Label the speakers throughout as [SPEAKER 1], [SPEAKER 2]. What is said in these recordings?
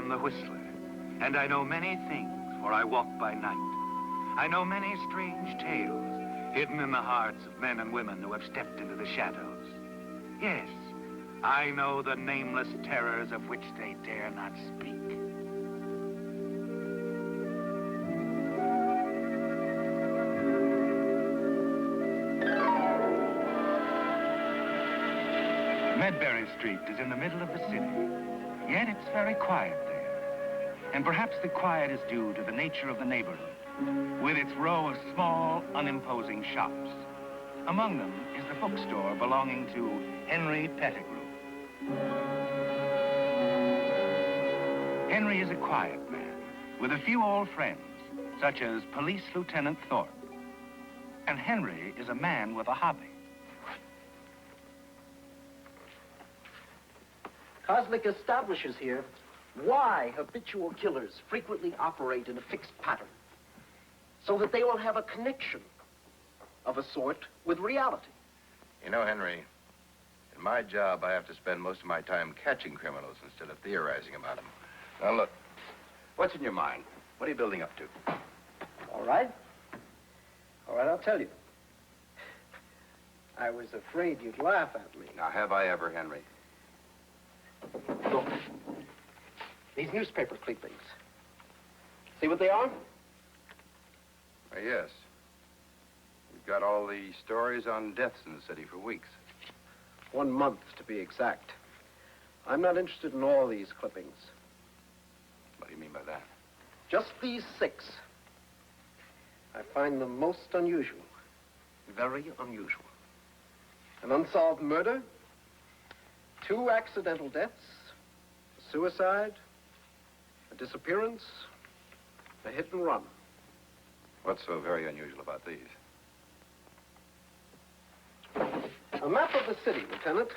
[SPEAKER 1] The Whistler, and I know many things, for I walk by night. I know many strange tales hidden in the hearts of men and women who have stepped into the shadows. Yes, I know the nameless terrors of which they dare not speak. Medbury Street is in the middle of the city, yet it's very quiet there. And perhaps the quiet is due to the nature of the neighborhood, with its row of small, unimposing shops. Among them is the bookstore belonging to Henry Pettigrew. Henry is a quiet man, with a few old friends, such as Police Lieutenant Thorpe. And Henry is a man with a hobby.
[SPEAKER 2] Cosmic establishes here why habitual killers frequently operate in a fixed pattern, so that they will have a connection of a sort with reality.
[SPEAKER 3] You know, Henry, in my job, I have to spend most of my time catching criminals instead of theorizing about them. Now, look, what's in your mind? What are you building up to?
[SPEAKER 2] All right. All right, I'll tell you. I was afraid you'd laugh at me.
[SPEAKER 3] Now, have I ever, Henry?
[SPEAKER 2] Look. These newspaper clippings. See what they are?
[SPEAKER 3] Yes. We've got all the stories on deaths in the city for weeks.
[SPEAKER 2] 1 month, to be exact. I'm not interested in all these clippings.
[SPEAKER 3] What do you mean by that?
[SPEAKER 2] Just these 6. I find them most unusual. Very unusual. An unsolved murder, 2 accidental deaths, a suicide, a disappearance, a hit and run.
[SPEAKER 3] What's so very unusual about these?
[SPEAKER 2] A map of the city, Lieutenant.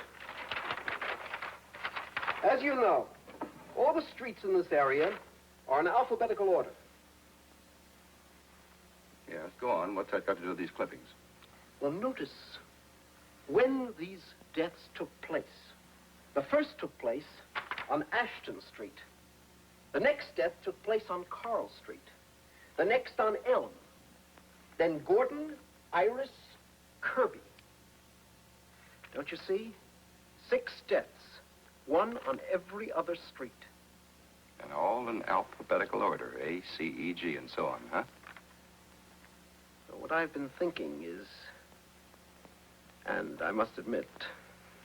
[SPEAKER 2] As you know, all the streets in this area are in alphabetical order.
[SPEAKER 3] Yes, go on. What's that got to do with these clippings?
[SPEAKER 2] Well, notice when these deaths took place. The first took place on Ashton Street. The next death took place on Carl Street. The next on Elm. Then Gordon, Iris, Kirby. Don't you see? 6 deaths, 1 on every other street.
[SPEAKER 3] And all in alphabetical order, A, C, E, G, and so on, huh?
[SPEAKER 2] So what I've been thinking is, and I must admit,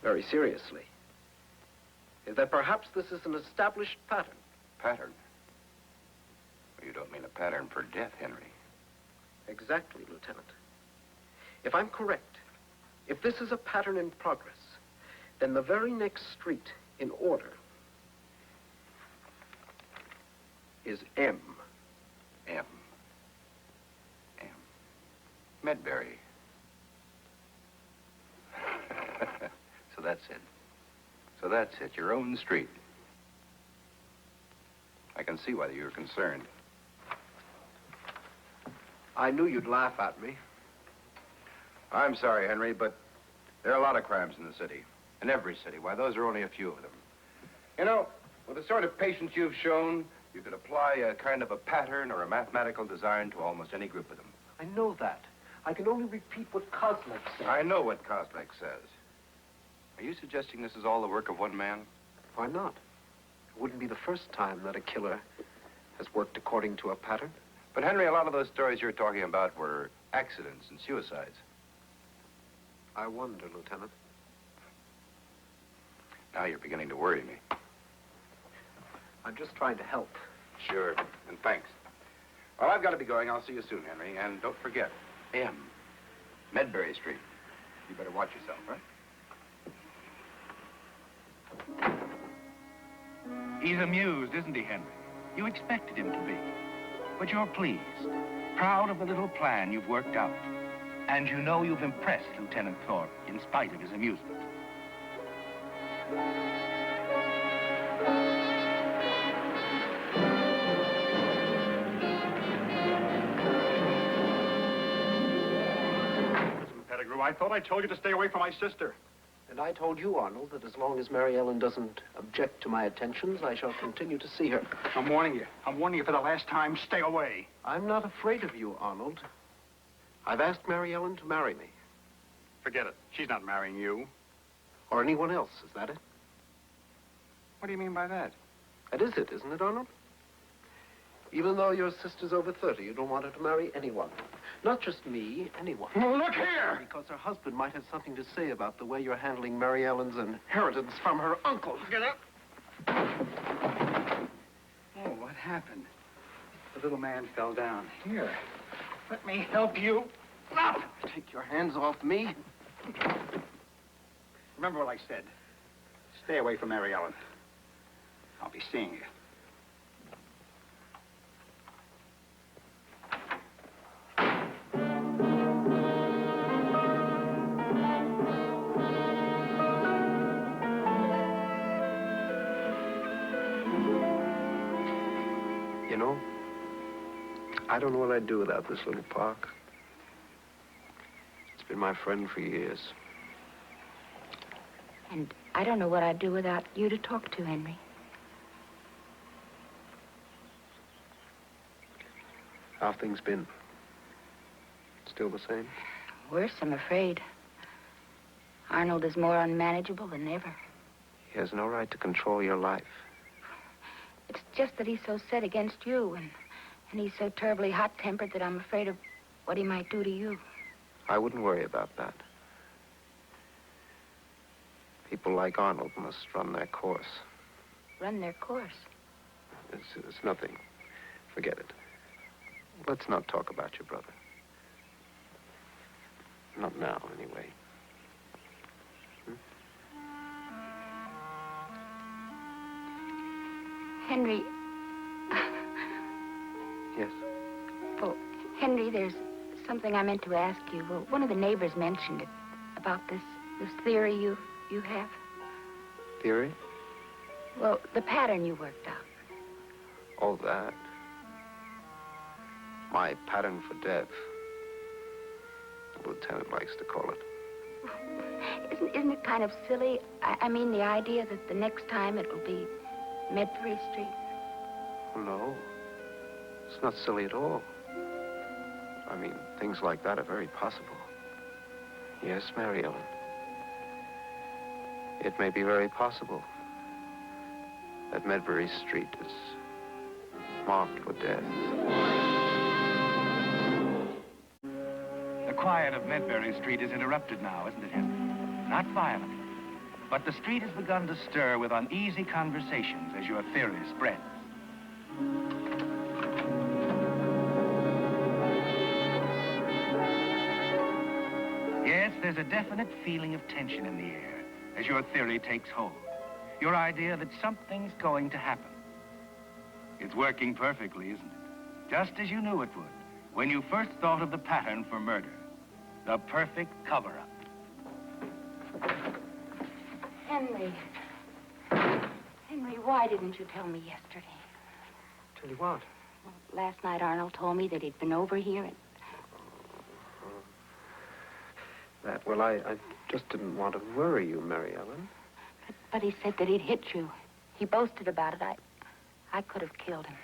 [SPEAKER 2] very seriously, is that perhaps this is an established pattern.
[SPEAKER 3] Pattern? Well, you don't mean a pattern for death, Henry.
[SPEAKER 2] Exactly, Lieutenant. If I'm correct, if this is a pattern in progress, then the very next street in order is M.
[SPEAKER 3] M. M. Medbury. So that's it. So that's it, your own street. I can see why you're concerned.
[SPEAKER 2] I knew you'd laugh at me.
[SPEAKER 3] I'm sorry, Henry, but there are a lot of crimes in the city. In every city. Why, those are only a few of them. You know, with the sort of patience you've shown, you could apply a kind of a pattern or a mathematical design to almost any group of them.
[SPEAKER 2] I know that. I can only repeat what Cosmic said.
[SPEAKER 3] I know what Cosmic says. Are you suggesting this is all the work of one man?
[SPEAKER 2] Why not? It wouldn't be the first time that a killer has worked according to a pattern.
[SPEAKER 3] But, Henry, a lot of those stories you're talking about were accidents and suicides.
[SPEAKER 2] I wonder, Lieutenant.
[SPEAKER 3] Now you're beginning to worry me.
[SPEAKER 2] I'm just trying to help.
[SPEAKER 3] Sure, and thanks. Well, I've got to be going. I'll see you soon, Henry. And don't forget, M. Medbury Street. You better watch yourself, right?
[SPEAKER 1] He's amused, isn't he, Henry? You expected him to be. But you're pleased, proud of the little plan you've worked out. And you know you've impressed Lieutenant Thorpe in spite of his amusement.
[SPEAKER 4] Pettigrew, I thought I told you to stay away from my sister.
[SPEAKER 2] And I told you, Arnold, that as long as Mary Ellen doesn't object to my attentions, I shall continue to see her.
[SPEAKER 4] I'm warning you. I'm warning you for the last time. Stay away.
[SPEAKER 2] I'm not afraid of you, Arnold. I've asked Mary Ellen to marry me.
[SPEAKER 4] Forget it. She's not marrying you.
[SPEAKER 2] Or anyone else, is that it?
[SPEAKER 4] What do you mean by that?
[SPEAKER 2] That is it, isn't it, Arnold? Even though your sister's over 30, you don't want her to marry anyone. Not just me, anyone.
[SPEAKER 4] Well, look here!
[SPEAKER 2] Because her husband might have something to say about the way you're handling Mary Ellen's inheritance from her uncle.
[SPEAKER 4] Get up! Oh, what happened? The little man fell down. Here, let me help you up.
[SPEAKER 2] Take your hands off me.
[SPEAKER 4] Remember what I said. Stay away from Mary Ellen. I'll be seeing you.
[SPEAKER 2] You know, I don't know what I'd do without this little park. It's been my friend for years.
[SPEAKER 5] And I don't know what I'd do without you to talk to, Henry.
[SPEAKER 2] How have things been? Still the same?
[SPEAKER 5] Worse, I'm afraid. Arnold is more unmanageable than ever.
[SPEAKER 2] He has no right to control your life.
[SPEAKER 5] It's just that he's so set against you, and he's so terribly hot-tempered that I'm afraid of what he might do to you.
[SPEAKER 2] I wouldn't worry about that. People like Arnold must run their course.
[SPEAKER 5] Run their course.
[SPEAKER 2] It's nothing. Forget it. Let's not talk about your brother. Not now, anyway.
[SPEAKER 5] Henry.
[SPEAKER 2] Yes?
[SPEAKER 5] Oh, Henry, there's something I meant to ask you. Well, one of the neighbors mentioned it, about this theory you have.
[SPEAKER 2] Theory?
[SPEAKER 5] Well, the pattern you worked out.
[SPEAKER 2] Oh, that. My pattern for death. The lieutenant likes to call it.
[SPEAKER 5] Isn't it kind of silly? I mean, the idea that the next time it will be Medbury Street.
[SPEAKER 2] Oh, no. It's not silly at all. I mean, things like that are very possible. Yes, Mary Ellen. It may be very possible that Medbury Street is marked for death.
[SPEAKER 1] The quiet of Medbury Street is interrupted now, isn't it, Henry? Not violently. But the street has begun to stir with uneasy conversations as your theory spreads. Yes, there's a definite feeling of tension in the air as your theory takes hold. Your idea that something's going to happen. It's working perfectly, isn't it? Just as you knew it would when you first thought of the pattern for murder. The perfect cover-up.
[SPEAKER 5] Henry. Henry, why didn't you tell me yesterday?
[SPEAKER 2] Tell you what?
[SPEAKER 5] Well, last night Arnold told me that he'd been over here and...
[SPEAKER 2] Well, I just didn't want to worry you, Mary Ellen.
[SPEAKER 5] But he said that he'd hit you. He boasted about it. I could have killed him.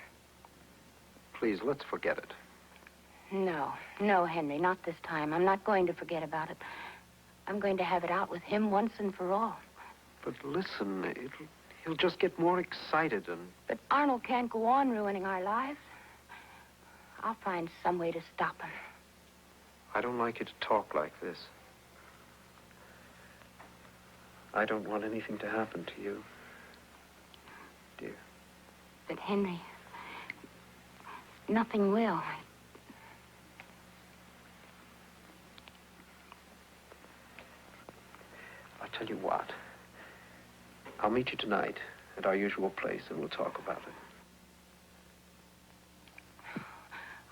[SPEAKER 2] Please, let's forget it.
[SPEAKER 5] No, Henry, not this time. I'm not going to forget about it. I'm going to have it out with him once and for all.
[SPEAKER 2] But listen, he'll just get more excited and...
[SPEAKER 5] But Arnold can't go on ruining our lives. I'll find some way to stop him.
[SPEAKER 2] I don't like you to talk like this. I don't want anything to happen to you, dear.
[SPEAKER 5] But Henry, nothing will.
[SPEAKER 2] I'll tell you what. I'll meet you tonight at our usual place, and we'll talk about it.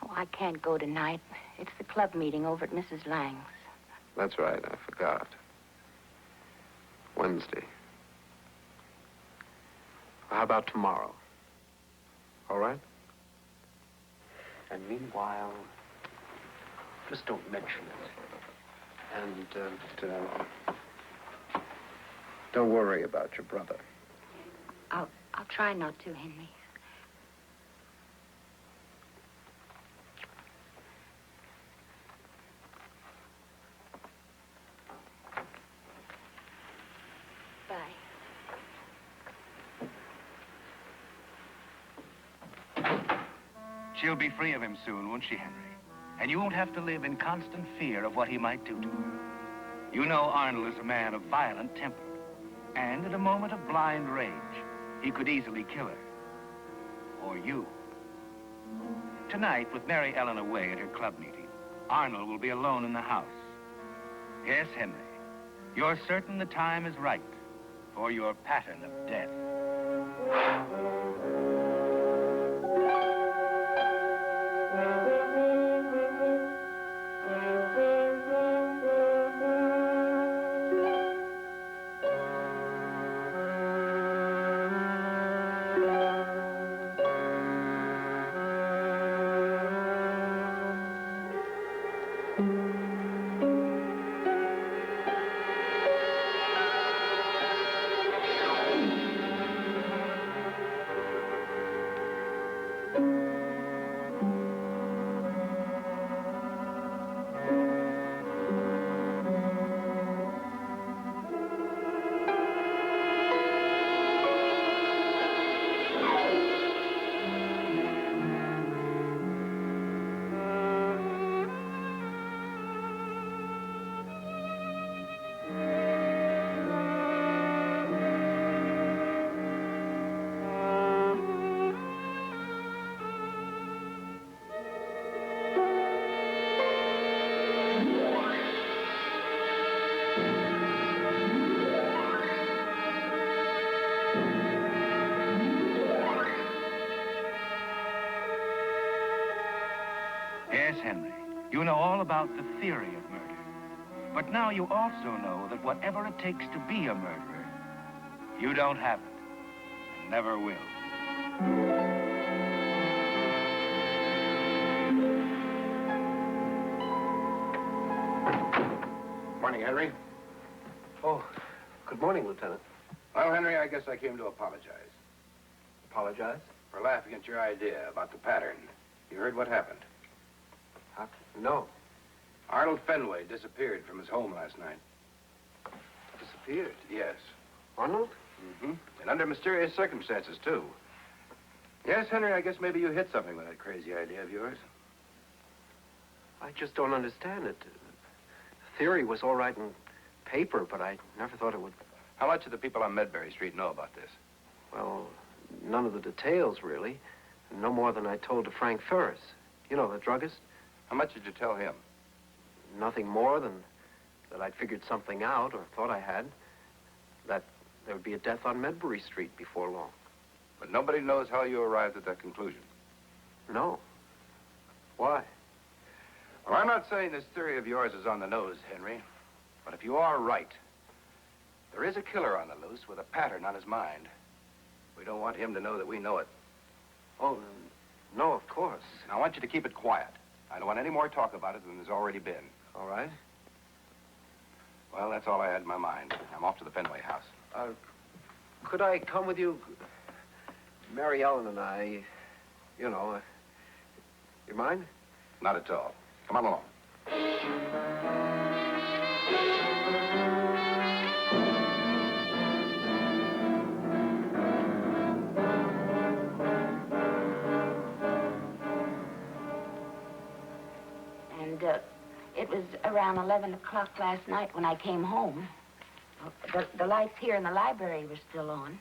[SPEAKER 5] Oh, I can't go tonight. It's the club meeting over at Mrs. Lang's.
[SPEAKER 6] That's right, I forgot. Wednesday. How about tomorrow? All right?
[SPEAKER 2] And meanwhile, just don't mention it. And don't worry about your brother.
[SPEAKER 5] I'll try not to, Henry. Bye.
[SPEAKER 1] She'll be free of him soon, won't she, Henry? And you won't have to live in constant fear of what he might do to her. You know Arnold is a man of violent temper. And in a moment of blind rage, he could easily kill her. Or you. Tonight, with Mary Ellen away at her club meeting, Arnold will be alone in the house. Yes, Henry, you're certain the time is right for your pattern of death. Yes, Henry, you know all about the theory of murder. But now you also know that whatever it takes to be a murderer, you don't have it, and never will.
[SPEAKER 3] Morning, Henry.
[SPEAKER 2] Oh, good morning, Lieutenant.
[SPEAKER 3] Well, Henry, I guess I came to apologize.
[SPEAKER 2] Apologize?
[SPEAKER 3] For laughing at your idea about the pattern. You heard what happened?
[SPEAKER 2] No.
[SPEAKER 3] Arnold Fenway disappeared from his home last night.
[SPEAKER 2] Disappeared?
[SPEAKER 3] Yes.
[SPEAKER 2] Arnold?
[SPEAKER 3] Mm-hmm. And under mysterious circumstances, too. Yes, Henry, I guess maybe you hit something with that crazy idea of yours.
[SPEAKER 2] I just don't understand it. The theory was all right in paper, but I never thought it would...
[SPEAKER 3] How much do the people on Medbury Street know about this?
[SPEAKER 2] Well, none of the details, really. No more than I told to Frank Ferris. You know, the druggist.
[SPEAKER 3] How much did you tell him?
[SPEAKER 2] Nothing more than that I'd figured something out, or thought I had. That there would be a death on Medbury Street before long.
[SPEAKER 3] But nobody knows how you arrived at that conclusion.
[SPEAKER 2] No. Why?
[SPEAKER 3] Well, I'm not saying this theory of yours is on the nose, Henry. But if you are right, there is a killer on the loose with a pattern on his mind. We don't want him to know that we know it.
[SPEAKER 2] Oh, no, of course.
[SPEAKER 3] Now, I want you to keep it quiet. I don't want any more talk about it than there's already been.
[SPEAKER 2] All right.
[SPEAKER 3] Well, that's all I had in my mind. I'm off to the Fenway house.
[SPEAKER 2] Could I come with you? Mary Ellen and I, you know, you mind?
[SPEAKER 3] Not at all. Come on along.
[SPEAKER 5] It was around 11 o'clock last night when I came home. The lights here in the library were still on.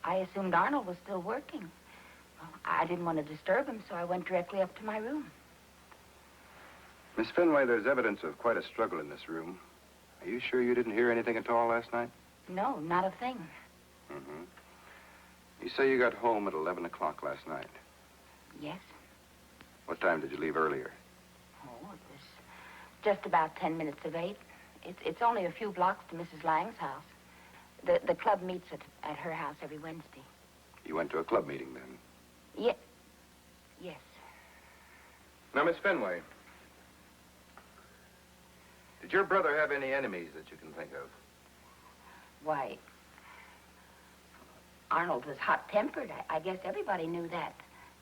[SPEAKER 5] I assumed Arnold was still working. I didn't want to disturb him, so I went directly up to my room.
[SPEAKER 3] Miss Fenway, there's evidence of quite a struggle in this room. Are you sure you didn't hear anything at all last night?
[SPEAKER 5] No, not a thing.
[SPEAKER 3] Mm-hmm. You say you got home at 11 o'clock last night.
[SPEAKER 5] Yes.
[SPEAKER 3] What time did you leave earlier?
[SPEAKER 5] Oh, it was just about 10 minutes of 8. It's only a few blocks to Mrs. Lang's house. The club meets at her house every Wednesday.
[SPEAKER 3] You went to a club meeting then?
[SPEAKER 5] Yes.
[SPEAKER 3] Now, Miss Fenway, did your brother have any enemies that you can think of?
[SPEAKER 5] Why, Arnold was hot-tempered. I guess everybody knew that.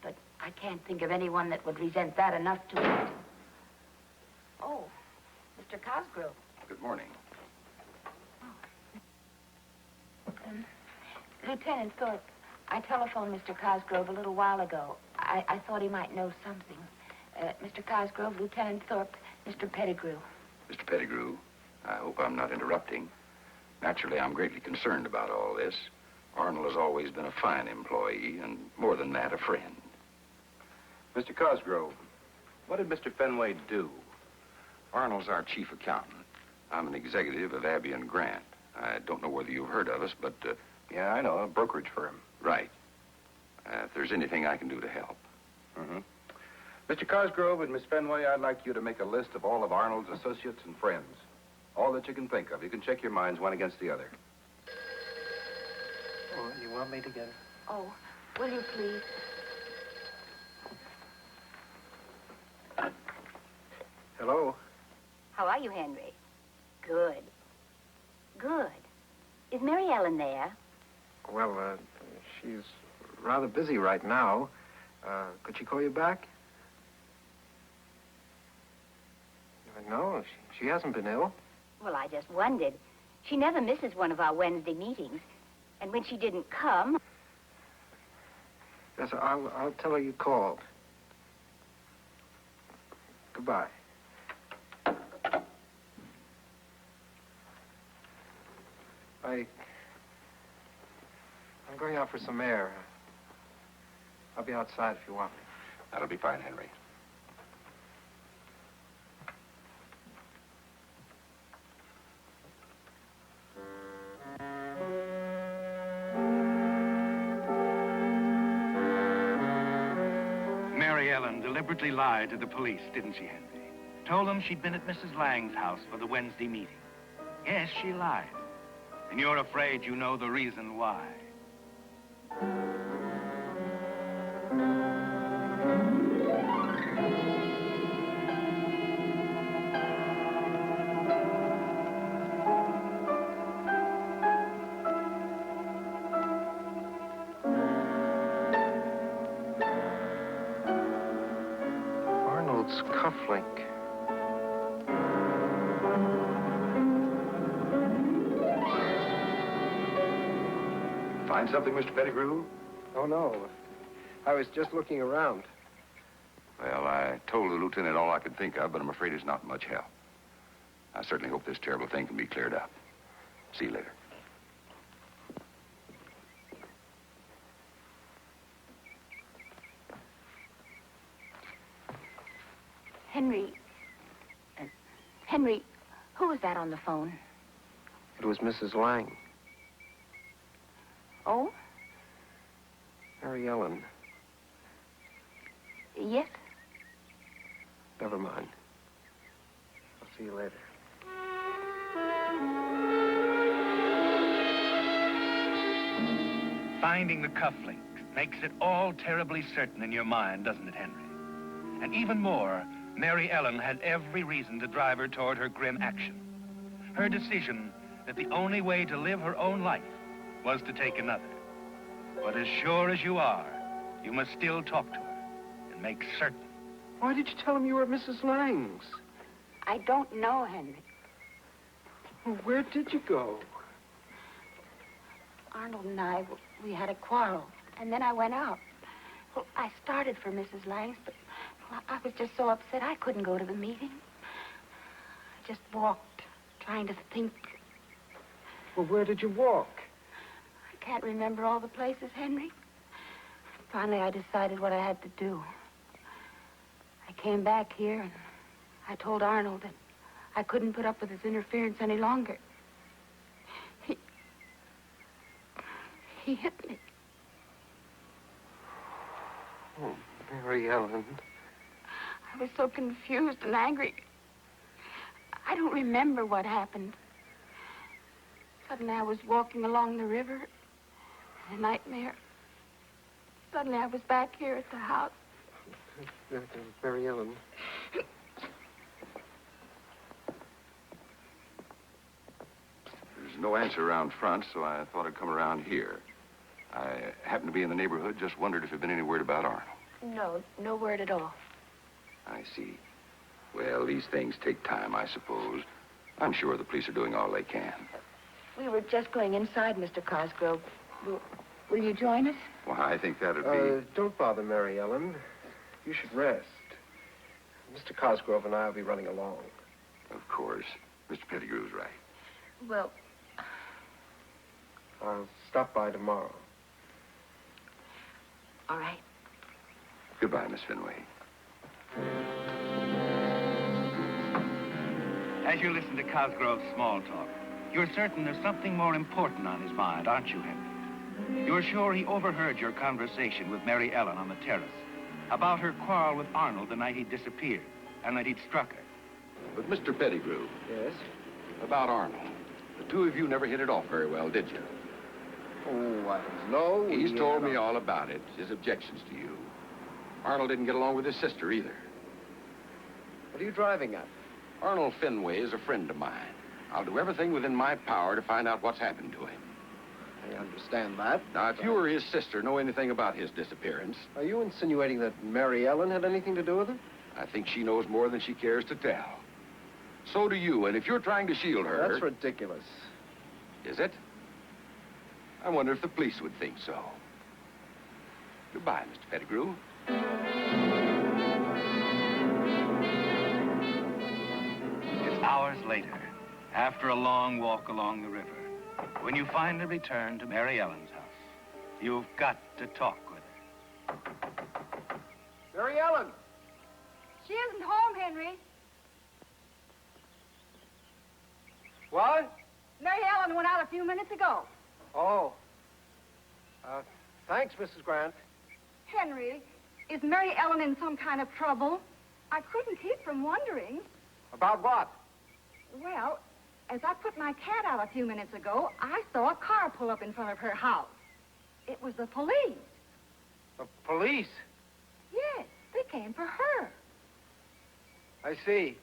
[SPEAKER 5] But I can't think of anyone that would resent that enough to... Oh, Mr. Cosgrove.
[SPEAKER 3] Good morning.
[SPEAKER 5] Lieutenant Thorpe, I telephoned Mr. Cosgrove a little while ago. I thought he might know something. Mr. Cosgrove, Lieutenant Thorpe, Mr. Pettigrew.
[SPEAKER 7] Mr. Pettigrew, I hope I'm not interrupting. Naturally, I'm greatly concerned about all this. Arnold has always been a fine employee, and more than that, a friend.
[SPEAKER 3] Mr. Cosgrove, what did Mr. Fenway do?
[SPEAKER 7] Arnold's our chief accountant. I'm an executive of Abbey and Grant. I don't know whether you've heard of us, but...
[SPEAKER 3] Yeah, I know, a brokerage firm.
[SPEAKER 7] Right. If there's anything I can do to help.
[SPEAKER 3] Mm-hmm. Mr. Cosgrove and Miss Fenway, I'd like you to make a list of all of Arnold's associates and friends. All that you can think of. You can check your minds one against the other.
[SPEAKER 2] Oh, you want me to get it?
[SPEAKER 5] Oh, will you please?
[SPEAKER 2] Hello?
[SPEAKER 8] How are you, Henry? Good. Good. Is Mary Ellen there?
[SPEAKER 6] Well, she's rather busy right now. Could she call you back? No, she hasn't been ill.
[SPEAKER 8] Well, I just wondered. She never misses one of our Wednesday meetings. And when she didn't come...
[SPEAKER 6] Yes, I'll tell her you called. Goodbye. I'm going out for some air. I'll be outside if you want me.
[SPEAKER 3] That'll be fine, Henry.
[SPEAKER 1] Mary Ellen deliberately lied to the police, didn't she, Henry? Told them she'd been at Mrs. Lang's house for the Wednesday meeting. Yes, she lied. And you're afraid you know the reason why.
[SPEAKER 6] Arnold's cufflink.
[SPEAKER 3] Find something, Mr. Pettigrew?
[SPEAKER 6] Oh, no. I was just looking around.
[SPEAKER 7] Well, I told the lieutenant all I could think of, but I'm afraid it's not much help. I certainly hope this terrible thing can be cleared up. See you later.
[SPEAKER 5] Henry, who was that on the phone?
[SPEAKER 6] It was Mrs. Lang.
[SPEAKER 5] Oh?
[SPEAKER 6] Mary Ellen.
[SPEAKER 5] Yes?
[SPEAKER 6] Never mind. I'll see you later.
[SPEAKER 1] Finding the cufflink makes it all terribly certain in your mind, doesn't it, Henry? And even more, Mary Ellen had every reason to drive her toward her grim action. Her decision that the only way to live her own life was to take another. But as sure as you are, you must still talk to her and make certain.
[SPEAKER 6] Why did you tell him you were at Mrs. Lang's?
[SPEAKER 5] I don't know, Henry.
[SPEAKER 6] Well, where did you go?
[SPEAKER 5] Arnold and I, we had a quarrel, and then I went out. Well, I started for Mrs. Lang's, but I was just so upset I couldn't go to the meeting. I just walked, trying to think.
[SPEAKER 6] Well, where did you walk?
[SPEAKER 5] I can't remember all the places, Henry. Finally, I decided what I had to do. I came back here, and I told Arnold that I couldn't put up with his interference any longer. He hit me.
[SPEAKER 6] Mary Ellen.
[SPEAKER 5] I was so confused and angry. I don't remember what happened. Suddenly I was walking along the river. A nightmare. Suddenly I was back here at the house.
[SPEAKER 6] Mary Ellen.
[SPEAKER 7] There's no answer around front, so I thought I'd come around here. I happened to be in the neighborhood, just wondered if there'd been any word about Arnold.
[SPEAKER 5] No word at all.
[SPEAKER 7] I see. Well, these things take time, I suppose. I'm sure the police are doing all they can.
[SPEAKER 5] We were just going inside, Mr. Cosgrove. Will you join us?
[SPEAKER 7] Well, I think that'd be...
[SPEAKER 6] Don't bother Mary Ellen. You should rest. Mr. Cosgrove and I will be running along.
[SPEAKER 7] Of course. Mr. Pettigrew's right.
[SPEAKER 5] Well,
[SPEAKER 6] I'll stop by tomorrow.
[SPEAKER 5] all right.
[SPEAKER 7] Goodbye, Miss Finway.
[SPEAKER 1] As you listen to Cosgrove's small talk, you're certain there's something more important on his mind, aren't you, Henry? You're sure he overheard your conversation with Mary Ellen on the terrace about her quarrel with Arnold the night he disappeared and that he'd struck her.
[SPEAKER 7] But Mr. Pettigrew,
[SPEAKER 6] Yes?
[SPEAKER 7] about Arnold. The two of you never hit it off very well, did you?
[SPEAKER 6] Oh, I don't know.
[SPEAKER 7] He's told me all about it, his objections to you. Arnold didn't get along with his sister either.
[SPEAKER 6] What are you driving at?
[SPEAKER 7] Arnold Finway is a friend of mine. I'll do everything within my power to find out what's happened to him.
[SPEAKER 6] I understand that.
[SPEAKER 7] Now, if you or his sister know anything about his disappearance,
[SPEAKER 6] Are you insinuating that Mary Ellen had anything to do with it?
[SPEAKER 7] I think she knows more than she cares to tell. So do you, and if you're trying to shield her...
[SPEAKER 6] That's ridiculous.
[SPEAKER 7] Is it? I wonder if the police would think so. Goodbye, Mr. Pettigrew.
[SPEAKER 1] It's hours later, after a long walk along the river, when you finally return to Mary Ellen's house. You've got to talk with her.
[SPEAKER 6] Mary Ellen!
[SPEAKER 8] She isn't home, Henry.
[SPEAKER 6] What?
[SPEAKER 8] Mary Ellen went out a few minutes ago.
[SPEAKER 6] Oh. Thanks, Mrs. Grant.
[SPEAKER 8] Henry, is Mary Ellen in some kind of trouble? I couldn't keep from wondering.
[SPEAKER 6] About what?
[SPEAKER 8] Well, as I put my cat out a few minutes ago, I saw a car pull up in front of her house. It was the police.
[SPEAKER 6] The police?
[SPEAKER 8] Yes, they came for her.
[SPEAKER 6] I see.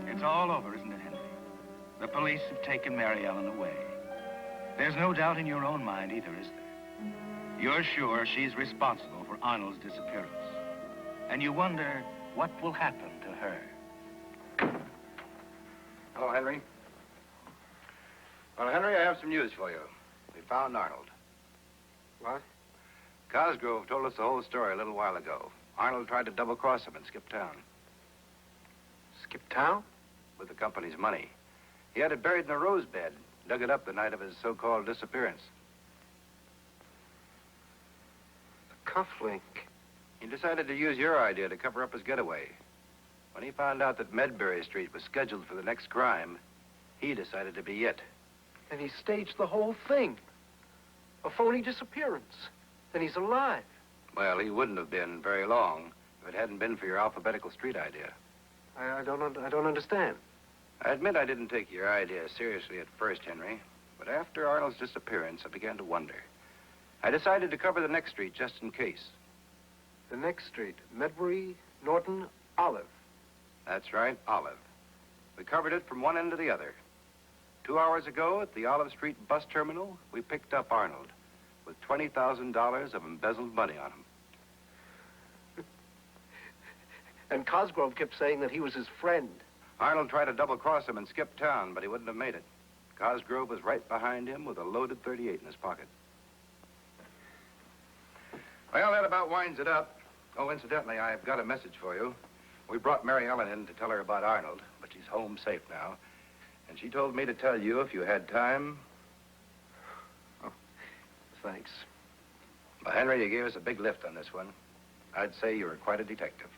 [SPEAKER 1] It's all over, isn't it, Henry? The police have taken Mary Ellen away. There's no doubt in your own mind either, is there? You're sure she's responsible for Arnold's disappearance. And you wonder what will happen to her.
[SPEAKER 3] Hello, Henry. Well, Henry, I have some news for you. We found Arnold.
[SPEAKER 6] What?
[SPEAKER 3] Cosgrove told us the whole story a little while ago. Arnold tried to double-cross him and skip town.
[SPEAKER 6] Skip town?
[SPEAKER 3] With the company's money. He had it buried in a rose bed. Dug it up the night of his so-called disappearance.
[SPEAKER 6] The cufflink.
[SPEAKER 3] He decided to use your idea to cover up his getaway. When he found out that Medbury Street was scheduled for the next crime, he decided to be it.
[SPEAKER 6] And he staged the whole thing. A phony disappearance. And he's alive.
[SPEAKER 3] Well, he wouldn't have been very long if it hadn't been for your alphabetical street idea.
[SPEAKER 6] I don't understand.
[SPEAKER 3] I admit I didn't take your idea seriously at first, Henry. But after Arnold's disappearance, I began to wonder. I decided to cover the next street just in case.
[SPEAKER 6] The next street. Medbury, Norton, Olive.
[SPEAKER 3] That's right, Olive. We covered it from one end to the other. 2 hours ago, at the Olive Street bus terminal, we picked up Arnold with $20,000 of embezzled money on him.
[SPEAKER 6] And Cosgrove kept saying that he was his friend.
[SPEAKER 3] Arnold tried to double-cross him and skip town, but he wouldn't have made it. Cosgrove was right behind him with a loaded .38 in his pocket. Well, that about winds it up. Oh, incidentally, I've got a message for you. We brought Mary Ellen in to tell her about Arnold, but she's home safe now. And she told me to tell you if you had time.
[SPEAKER 6] Oh, thanks.
[SPEAKER 3] Well, Henry, you gave us a big lift on this one. I'd say you were quite a detective.